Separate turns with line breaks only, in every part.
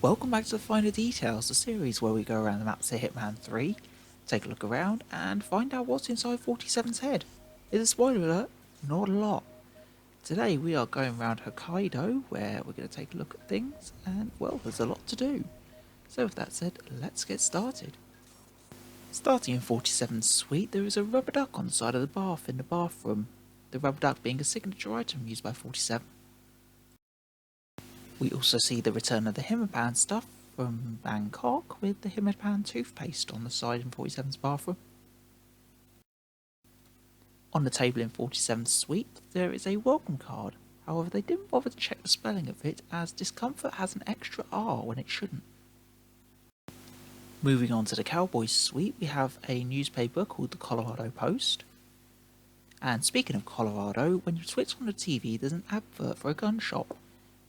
Welcome back to the Finer Details, the series where we go around the maps of Hitman 3, take a look around and find out what's inside 47's head. Is a spoiler alert? Not a lot. Today we are going around Hokkaido where we're going to take a look at things and, well, there's a lot to do. So with that said, let's get started. Starting in 47's suite, there is a rubber duck on the side of the bath in the bathroom, the rubber duck being a signature item used by 47. We also see the return of the Hitman stuff from Bangkok with the Hitman toothpaste on the side in 47's bathroom. On the table in 47's suite there is a welcome card, however they didn't bother to check the spelling of it as discomfort has an extra R when it shouldn't. Moving on to the Cowboys suite, we have a newspaper called the Colorado Post. And speaking of Colorado, when you switch on the TV there's an advert for a gun shop.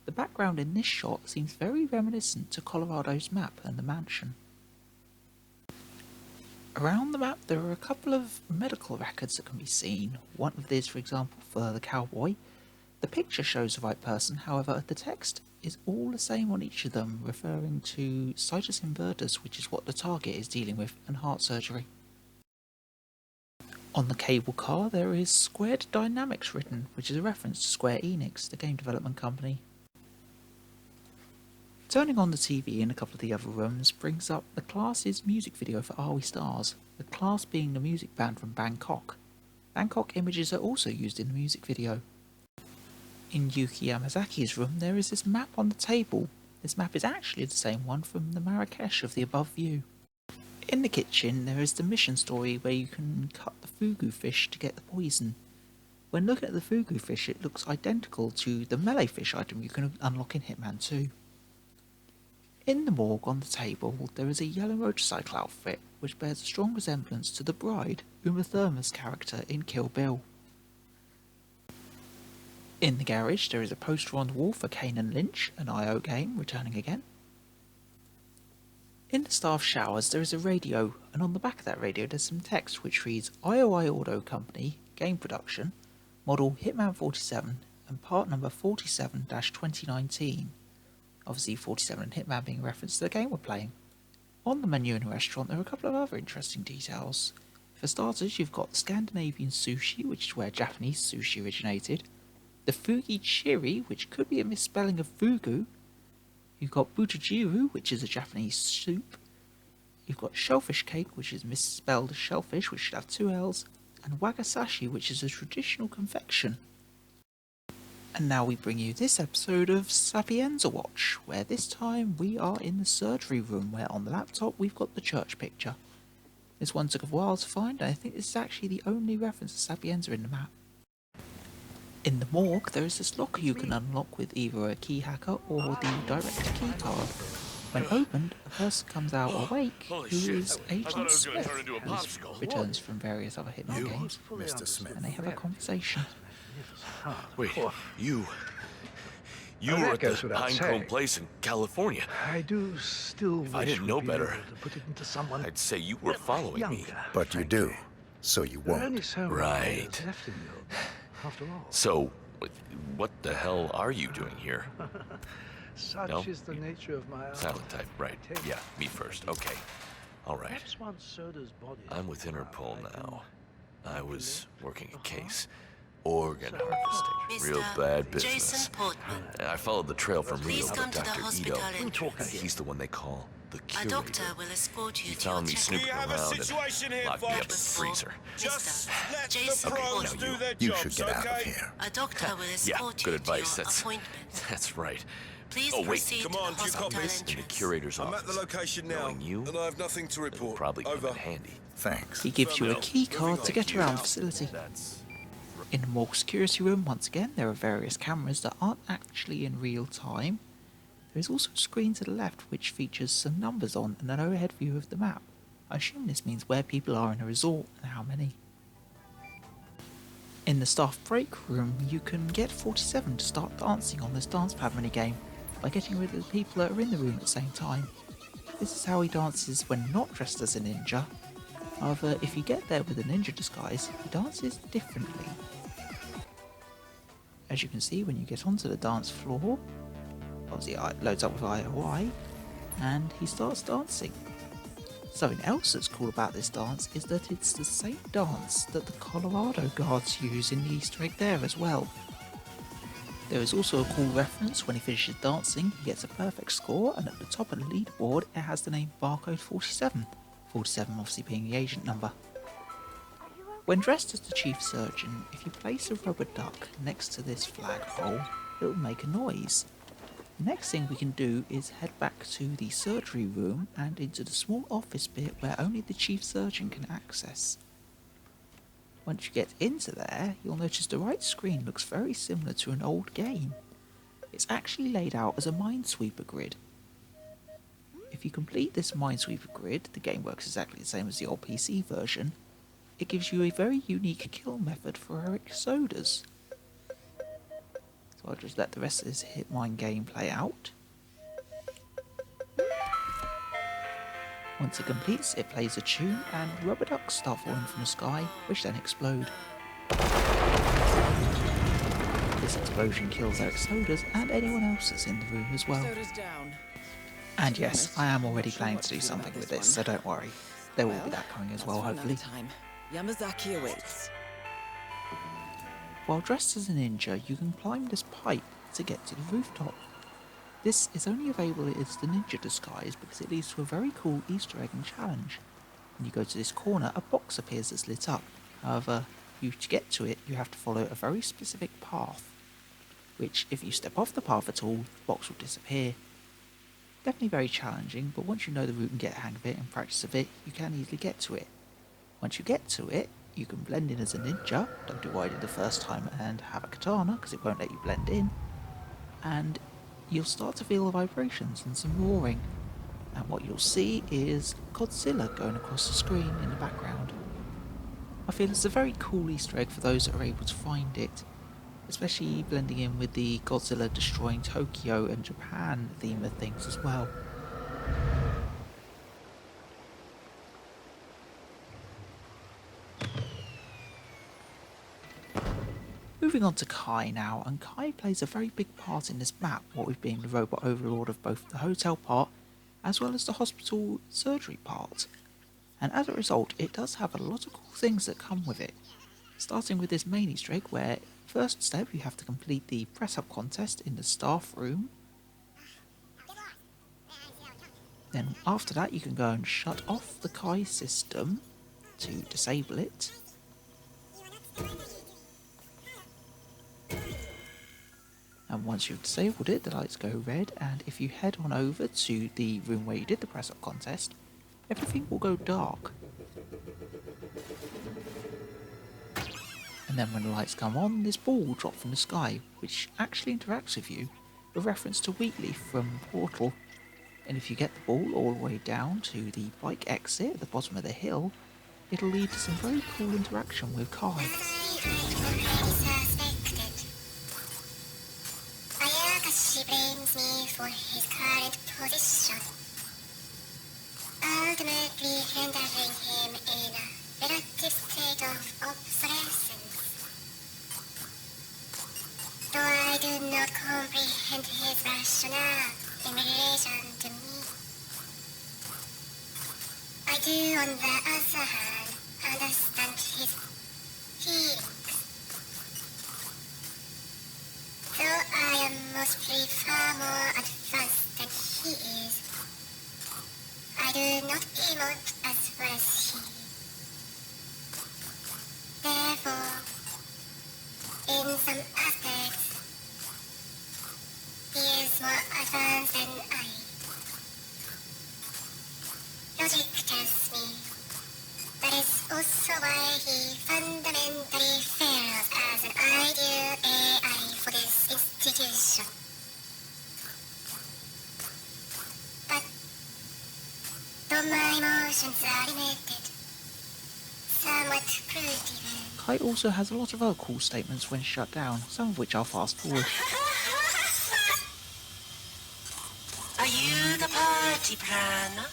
The background in this shot seems very reminiscent to Colorado's map and the mansion. Around the map there are a couple of medical records that can be seen. One of these, for example, for the cowboy. The picture shows the right person, however the text is all the same on each of them, referring to situs inverters, which is what the target is dealing with, and heart surgery. On the cable car there is Squared Dynamics written, which is a reference to Square Enix, the game development company. Turning on the TV in a couple of the other rooms brings up the Class's music video for Are We Stars, the Class being the music band from Bangkok. Bangkok images are also used in the music video. In Yuki Yamazaki's room there is this map on the table. This map is actually the same one from the Marrakesh of the above view. In the kitchen there is the mission story where you can cut the fugu fish to get the poison. When looking at the fugu fish it looks identical to the melee fish item you can unlock in Hitman 2. In the morgue on the table there is a yellow motorcycle outfit which bears a strong resemblance to the bride, Uma Thurman's character in Kill Bill. In the garage there is a poster on the wall for Kane and Lynch, an IO game, returning again. In the staff showers there is a radio, and on the back of that radio there's some text which reads IOI Auto Company, Game Production, Model Hitman 47 and part number 47-2019. Obviously 47 and Hitman being a reference to the game we're playing. On the menu in the restaurant there are a couple of other interesting details. For starters you've got Scandinavian sushi, which is where Japanese sushi originated, the fugi chiri, which could be a misspelling of fugu, you've got butajiru, which is a Japanese soup, you've got shellfish cake, which is misspelled as shellfish, which should have two L's, and wagasashi, which is a traditional confection. And now we bring you this episode of Sapienza Watch, where this time we are in the surgery room, where on the laptop we've got the church picture. This one took a while to find, and I think this is actually the only reference to Sapienza in the map. In the morgue there is this locker you can unlock with either a key hacker or the direct key card. When opened, a person comes out awake who is Agent Smith, who returns from various other Hitman games,
Mr. Smith.
and they have a conversation.
Wait, you were at the Pinecone place in California.
I do still
If I didn't know better,
to put it into someone
I'd say you were following me.
But you do, so you
There are only
won't.
so many
Right.
years left in you, after all.
So, what the hell are you doing here?
Such
No?
is the nature of my
Silent type, right. Yeah, me first. Okay. All right.
Perhaps one soda's body.
I'm with Interpol now. I was working a case. Organ harvesting. Real bad business.
Jason Portman.
I followed the trail from Rio
Please
to
come to the
Dr.
hospital
Ito.
entrance.
He's the one they call the
A
curator.
doctor will escort you
He
to your
found me
check.
snooping
have a
around
situation
and
here,
locked me up in the
folks.
freezer.
Just let
Jason
the pros
Portman.
do their
You
jobs,
should get out of
okay?
here.
A doctor will
Yeah,
escort
good
you
advice.
to your
That's
appointment.
that's right.
Please
Oh, wait.
proceed
Come
to
on,
the
do you
hospital
copy?
entrance.
In the curator's
I'm
office.
at the location now,
Knowing you,
and I have nothing to
it'll
report.
probably come
Over.
in handy.
Thanks.
He gives you a key card to get around the facility.
That's
In the morgue security room, once again, there are various cameras that aren't actually in real time. There is also a screen to the left which features some numbers on and an overhead view of the map. I assume this means where people are in a resort and how many. In the staff break room, you can get 47 to start dancing on this dance pad minigame by getting rid of the people that are in the room at the same time. This is how he dances when not dressed as a ninja. However, if you get there with a ninja disguise, he dances differently. As you can see when you get onto the dance floor, obviously it loads up with IOI, and he starts dancing. Something else that's cool about this dance is that it's the same dance that the Colorado guards use in the Easter egg there as well. There is also a cool reference: when he finishes dancing, he gets a perfect score, and at the top of the leaderboard it has the name Barcode 47, 47 obviously being the agent number. When dressed as the chief surgeon, if you place a rubber duck next to this flagpole, it will make a noise. The next thing we can do is head back to the surgery room and into the small office bit where only the chief surgeon can access. Once you get into there, you'll notice the right screen looks very similar to an old game. It's actually laid out as a Minesweeper grid. If you complete this Minesweeper grid, the game works exactly the same as the old PC version. It gives you a very unique kill method for Eric Sodas. So I'll just let the rest of this Hitman game play out. Once it completes, it plays a tune and rubber ducks start falling from the sky, which then explode. This explosion kills Eric Sodas and anyone else that's in the room as well. And yes, I am already planning to do something with this, so don't worry. There will be that coming as well, hopefully.
Yamazaki awaits.
While dressed as a ninja, you can climb this pipe to get to the rooftop. This is only available as the ninja disguise because it leads to a very cool Easter egg and challenge. When you go to this corner, a box appears that's lit up. However, to get to it, you have to follow a very specific path, which if you step off the path at all, the box will disappear. Definitely very challenging, but once you know the route and get a hang of it and practice a bit, you can easily get to it. Once you get to it, you can blend in as a ninja. Don't do what I did the first time and have a katana because it won't let you blend in. And you'll start to feel the vibrations and some roaring. And what you'll see is Godzilla going across the screen in the background. I feel it's a very cool Easter egg for those that are able to find it, especially blending in with the Godzilla destroying Tokyo and Japan theme of things as well. Moving on to Kai now, and Kai plays a very big part in this map, what with being the robot overlord of both the hotel part as well as the hospital surgery part. And as a result, it does have a lot of cool things that come with it. Starting with this main Easter egg where, first step, you have to complete the press-up contest in the staff room. Then after that you can go and shut off the Kai system to disable it. And once you've disabled it, the lights go red, and if you head on over to the room where you did the press-up contest, everything will go dark. And then when the lights come on, this ball will drop from the sky, which actually interacts with you, a reference to Wheatley from Portal. And if you get the ball all the way down to the bike exit at the bottom of the hill, it'll lead to some very cool interaction with Kai.
Ayakashi blames me for his current position, ultimately rendering him in a relative state of obsolescence. Though I do not comprehend his rationale in relation to me, I do, on the other hand, understand his feelings. Though I am mostly far more advanced than he is, I do not emote as well as he. Therefore, in some aspects, he is more advanced than I. Logic tells me that is also why he fundamentally fails as an ideal AI for this institution. But though my emotions are limited, somewhat primitive.
Kai also has a lot of other cool statements when shut down, some of which I'll fast forward.
Are you the party planner?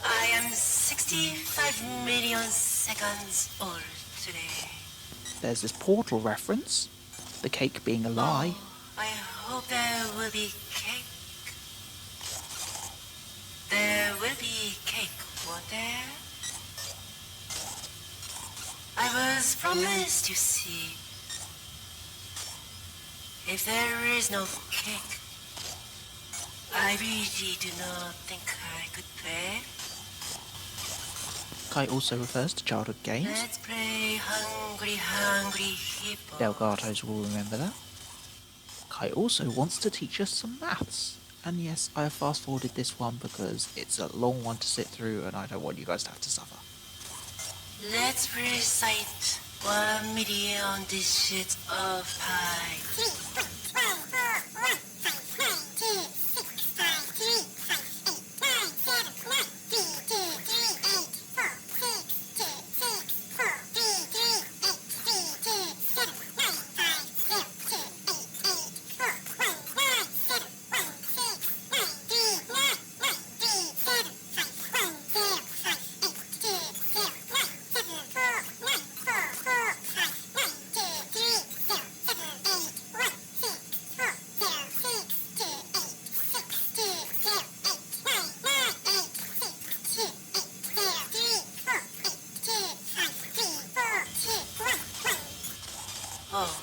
I am 65 million seconds old today.
There's this Portal reference, the cake being a lie.
I hope there will be cake. I was promised, you see. If there is no cake, I really do not think I could pay.
Kai also refers to childhood games.
Let's play Hungry Hungry Hippo.
Delgatos will remember that. Kai also wants to teach us some maths. And yes, I have fast forwarded this one because it's a long one to sit through and I don't want you guys to have to suffer.
Let's recite 1,000,000 digits of pi. Oh,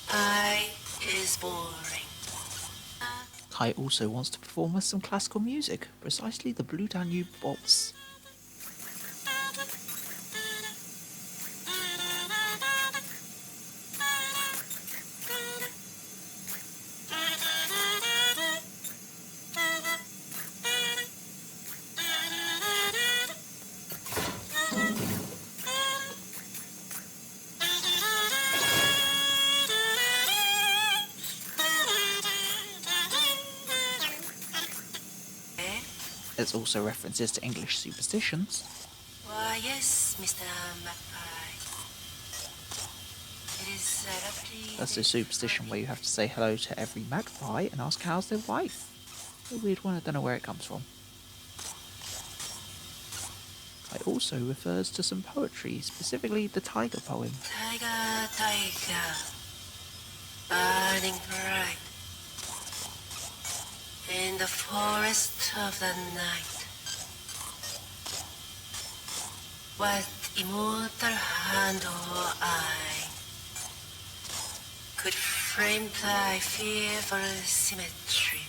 pi is boring.
Kai also wants to perform us some classical music, precisely the Blue Danube Waltz. There's also references to English superstitions.
Why, yes, Mr. Magpie. It is a lovely...
That's a superstition where you have to say hello to every magpie and ask how's their wife. A weird one, I don't know where it comes from. It also refers to some poetry, specifically the tiger poem.
Tiger, tiger, burning bright in the forest of the night. What immortal hand or eye could frame thy fearful symmetry?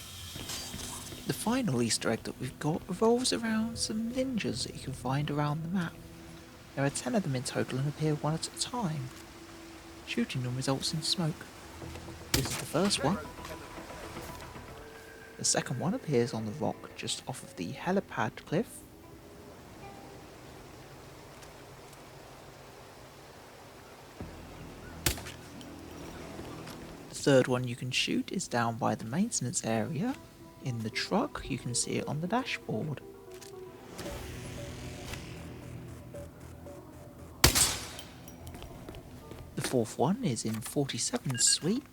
The final Easter egg that we've got revolves around some ninjas that you can find around the map. There are 10 of them in total and appear one at a time. Shooting them results in smoke. This is the first one. The second one appears on the rock just off of the helipad cliff. The third one you can shoot is down by the maintenance area. In the truck, you can see it on the dashboard. The fourth one is in 47's suite,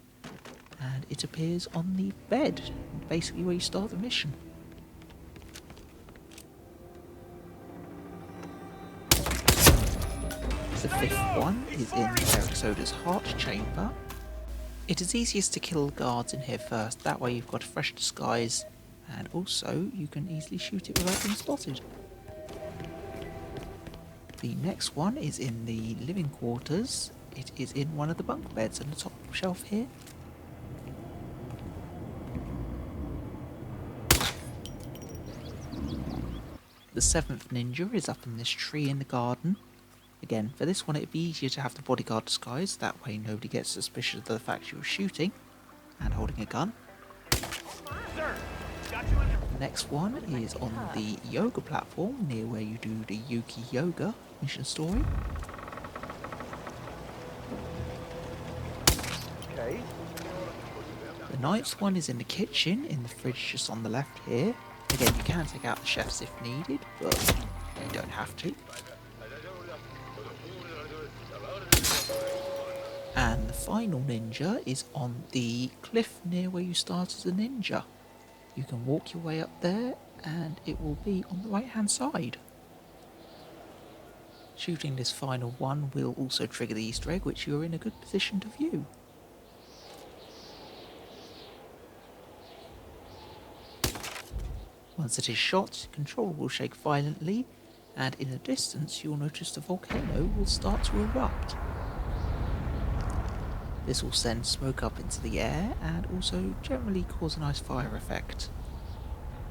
and it appears on the bed, basically where you start the mission. The fifth one is in Eric Soda's heart chamber. It is easiest to kill guards in here first, that way you've got a fresh disguise, and also you can easily shoot it without being spotted. The next one is in the living quarters. It is in one of the bunk beds on the top shelf here. The seventh ninja is up in this tree in the garden. Again, for this one it'd be easier to have the bodyguard disguise, that way nobody gets suspicious of the fact you're shooting and holding a gun. The next one is on the yoga platform near where you do the Yuki Yoga mission story.
Okay.
The ninth one is in the kitchen, in the fridge just on the left here. Again, you can take out the chefs if needed, but you don't have to. And the final ninja is on the cliff near where you start as a ninja. You can walk your way up there and it will be on the right hand side. Shooting this final one will also trigger the Easter egg, which you're in a good position to view. Once it is shot, control will shake violently and in the distance you'll notice the volcano will start to erupt. This will send smoke up into the air and also generally cause a nice fire effect.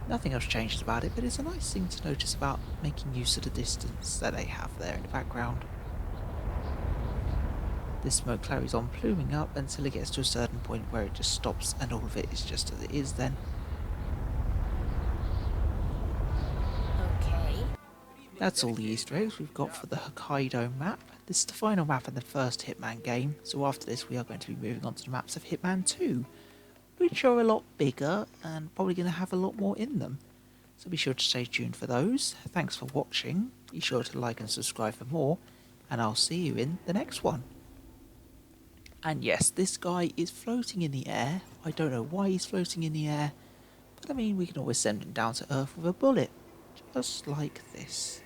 Nothing else changed about it, but it's a nice thing to notice about making use of the distance that they have there in the background. This smoke carries on pluming up until it gets to a certain point where it just stops and all of it is just as it is then.
Okay.
That's all the Easter eggs we've got for the Hokkaido map. This is the final map in the first Hitman game, so after this we are going to be moving on to the maps of Hitman 2, which are a lot bigger and probably going to have a lot more in them. So be sure to stay tuned for those. Thanks for watching, be sure to like and subscribe for more, and I'll see you in the next one. And yes, this guy is floating in the air. I don't know why he's floating in the air, but I mean we can always send him down to Earth with a bullet, just like this.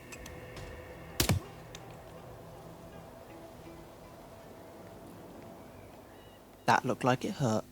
That looked like it hurt.